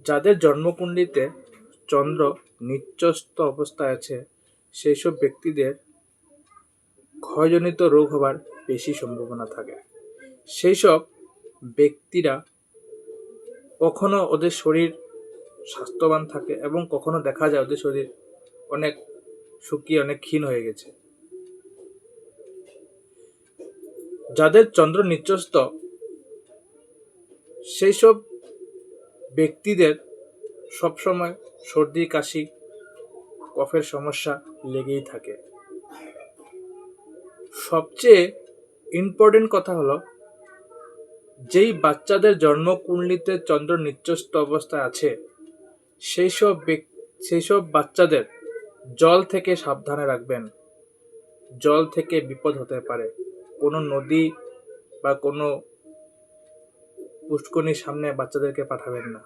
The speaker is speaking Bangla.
যাদের জন্মকুণ্ডলিতে চন্দ্র নিচস্থ অবস্থায় আছে সেই সব ব্যক্তিদের ক্ষয়জনিত রোগ হবার বেশি সম্ভাবনা থাকে। সেই সব ব্যক্তিরা কখনো ওদের শরীর স্বাস্থ্যবান থাকে এবং কখনো দেখা যায় ওদের শরীর অনেক শুকিয়ে অনেক ক্ষীণ হয়ে গেছে। যাদের চন্দ্র নিচস্থ সেই সব ব্যক্তিদের সবসময় সর্দি কাশি কফের সমস্যা লেগেই থাকে। সবচেয়ে ইম্পর্টেন্ট কথা হলো, যেই বাচ্চাদের জন্মকুণ্ডলিতে চন্দ্র নিচস্থ অবস্থায় আছে সেই সব বাচ্চাদের জল থেকে সাবধানে রাখবেন। জল থেকে বিপদ হতে পারে। কোনো নদী বা কোনো পুষ্করিণীর সামনে বাচ্চাদেরকে পাঠাবেন না।